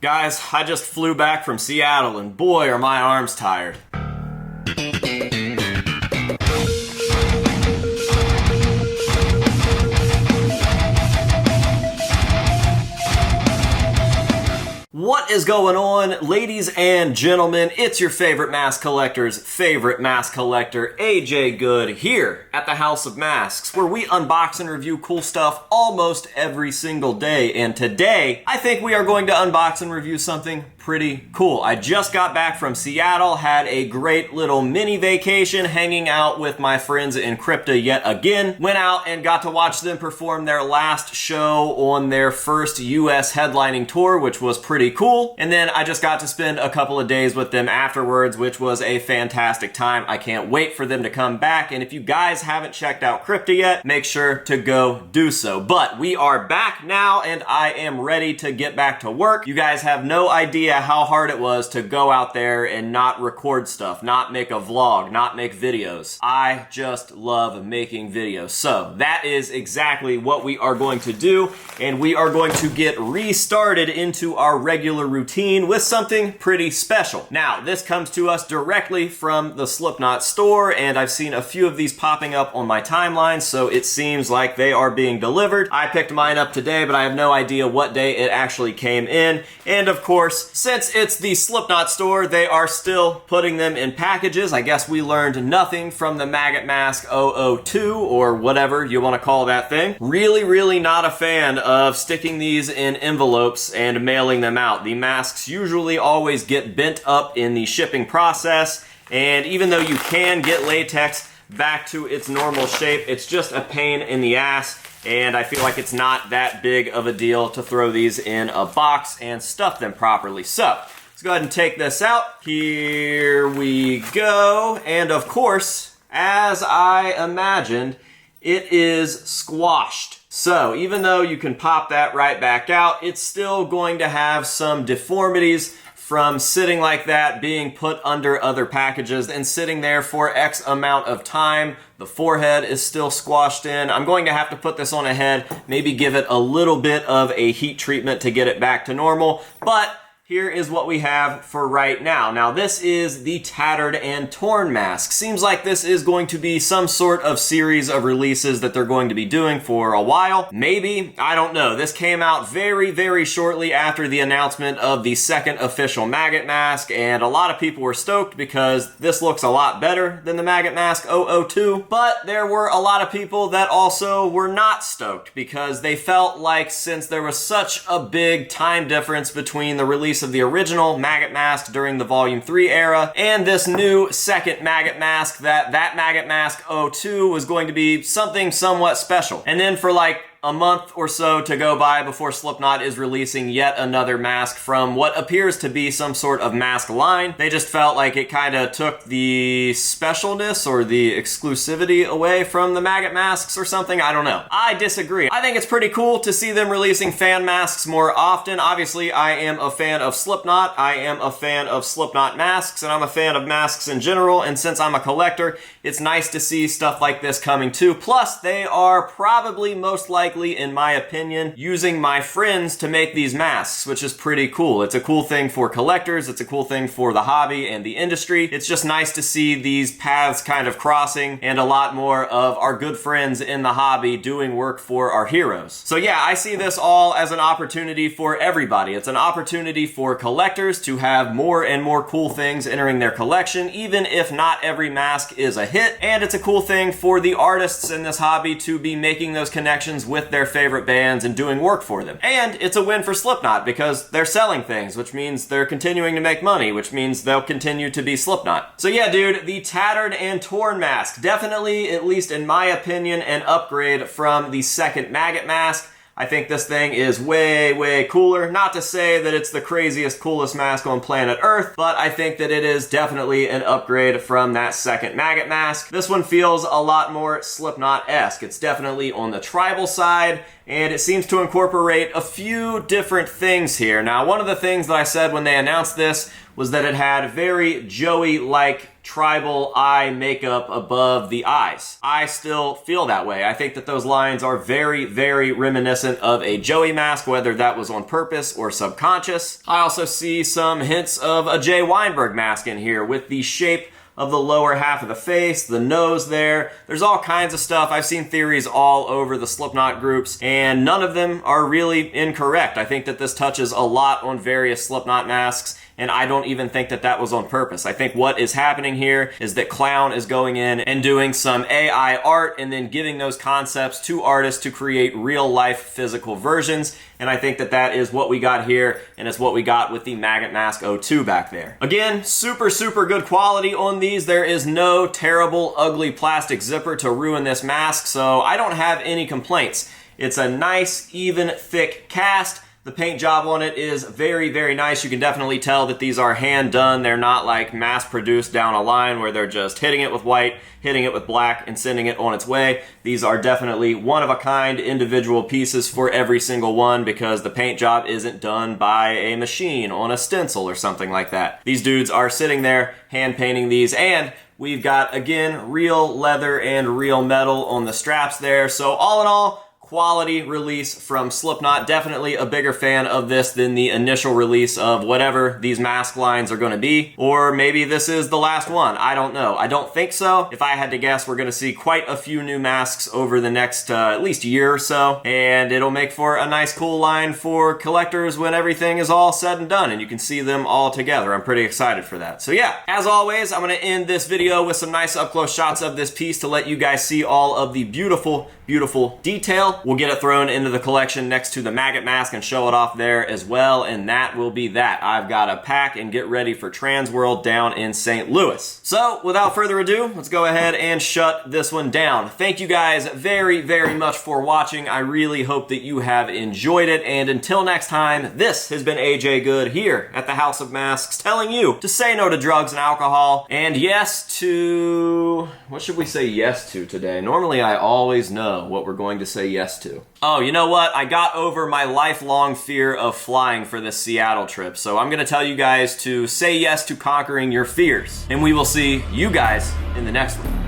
Guys, I just flew back from Seattle and boy are my arms tired. What is going on, ladies and gentlemen? It's your favorite mask collector's favorite mask collector, AJ Good, here at the House of Masks, where we unbox and review cool stuff almost every single day. And today, I think we are going to unbox and review something pretty cool. I just got back from Seattle, had a great little mini vacation hanging out with my friends in Crypto yet again. Went out and got to watch them perform their last show on their first US headlining tour, which was pretty cool. And then I just got to spend a couple of days with them afterwards, which was a fantastic time. I can't wait for them to come back. And if you guys haven't checked out Crypto yet, make sure to go do so. But we are back now and I am ready to get back to work. You guys have no idea how hard it was to go out there and not record stuff, not make a vlog, not make videos. I just love making videos. So that is exactly what we are going to do, and we are going to get restarted into our regular routine with something pretty special. Now, this comes to us directly from the Slipknot store, and I've seen a few of these popping up on my timeline, so it seems like they are being delivered. I picked mine up today, but I have no idea what day it actually came in. And of course, since it's the Slipknot store, they are still putting them in packages. I guess we learned nothing from the Maggot Mask 002 or whatever you want to call that thing. Really not a fan of sticking these in envelopes and mailing them out. The masks usually always get bent up in the shipping process, and even though you can get latex back to its normal shape, it's just a pain in the ass. And I feel like it's not that big of a deal to throw these in a box and stuff them properly. So, let's go ahead and take this out. Here we go. And of course, as I imagined, it is squashed. So, even though you can pop that right back out, it's still going to have some deformities from sitting like that, being put under other packages and sitting there for X amount of time. The forehead is still squashed in. I'm going to have to put this on a head, maybe give it a little bit of a heat treatment to get it back to normal, but here is what we have for right now. Now, this is the Tattered and Torn mask. Seems like this is going to be some sort of series of releases that they're going to be doing for a while. Maybe, I don't know. This came out very shortly after the announcement of the second official Maggot Mask, and a lot of people were stoked because this looks a lot better than the Maggot Mask 002, but there were a lot of people that also were not stoked because they felt like since there was such a big time difference between the release of the original Maggot Mask during the Volume 3 era and this new second Maggot Mask, that Maggot Mask 02 was going to be something somewhat special. And then for like a month or so to go by before Slipknot is releasing yet another mask from what appears to be some sort of mask line. They just felt like it kind of took the specialness or the exclusivity away from the Maggot masks or something. I don't know. I disagree. I think it's pretty cool to see them releasing fan masks more often. Obviously, I am a fan of Slipknot. I am a fan of Slipknot masks, and I'm a fan of masks in general. And since I'm a collector, it's nice to see stuff like this coming too. Plus, they are probably most likely, in my opinion, using my friends to make these masks, which is pretty cool. It's a cool thing for collectors. It's a cool thing for the hobby and the industry. It's just nice to see these paths kind of crossing and a lot more of our good friends in the hobby doing work for our heroes. So yeah, I see this all as an opportunity for everybody. It's an opportunity for collectors to have more and more cool things entering their collection, even if not every mask is a hit. And it's a cool thing for the artists in this hobby to be making those connections with their favorite bands and doing work for them. And it's a win for Slipknot because they're selling things, which means they're continuing to make money, which means they'll continue to be Slipknot. So yeah, dude, the Tattered and Torn mask, definitely, at least in my opinion, an upgrade from the second Maggot Mask. I think this thing is way cooler. Not to say that it's the craziest, coolest mask on planet Earth, but I think that it is definitely an upgrade from that second Maggot Mask. This one feels a lot more Slipknot-esque. It's definitely on the tribal side, and it seems to incorporate a few different things here. Now, one of the things that I said when they announced this was that it had very Joey-like tribal eye makeup above the eyes. I still feel that way. I think that those lines are very, very reminiscent of a Joey mask, whether that was on purpose or subconscious. I also see some hints of a Jay Weinberg mask in here with the shape of the lower half of the face, the nose there. There's all kinds of stuff. I've seen theories all over the Slipknot groups, and none of them are really incorrect. I think that this touches a lot on various Slipknot masks, and I don't even think that that was on purpose. I think what is happening here is that Clown is going in and doing some AI art and then giving those concepts to artists to create real-life physical versions, and I think that that is what we got here, and it's what we got with the Maggot Mask 02 back there. Again, super, super good quality on these. There is no terrible, ugly plastic zipper to ruin this mask, so I don't have any complaints. It's a nice, even, thick cast. The paint job on it is very, very nice. You can definitely tell that these are hand done. They're not like mass produced down a line where they're just hitting it with white, hitting it with black, and sending it on its way. These are definitely one-of-a-kind individual pieces for every single one because the paint job isn't done by a machine on a stencil or something like that. These dudes are sitting there hand painting these, and we've got, again, real leather and real metal on the straps there. So all in all, quality release from Slipknot. Definitely a bigger fan of this than the initial release of whatever these mask lines are going to be. Or maybe this is the last one. I don't know. I don't think so. If I had to guess, we're going to see quite a few new masks over the next at least year or so. And it'll make for a nice cool line for collectors when everything is all said and done and you can see them all together. I'm pretty excited for that. So yeah, as always, I'm going to end this video with some nice up-close shots of this piece to let you guys see all of the beautiful, beautiful detail. We'll get it thrown into the collection next to the Maggot Mask and show it off there as well, and that will be that. I've got to pack and get ready for Transworld down in St. Louis. So, without further ado, let's go ahead and shut this one down. Thank you guys very, very much for watching. I really hope that you have enjoyed it, and until next time, this has been AJ Good here at the House of Masks telling you to say no to drugs and alcohol, and yes to... what should we say yes to today? Normally, I always know what we're going to say yes to. Oh, you know what? I got over my lifelong fear of flying for this Seattle trip, so I'm gonna tell you guys to say yes to conquering your fears. And we will see you guys in the next one.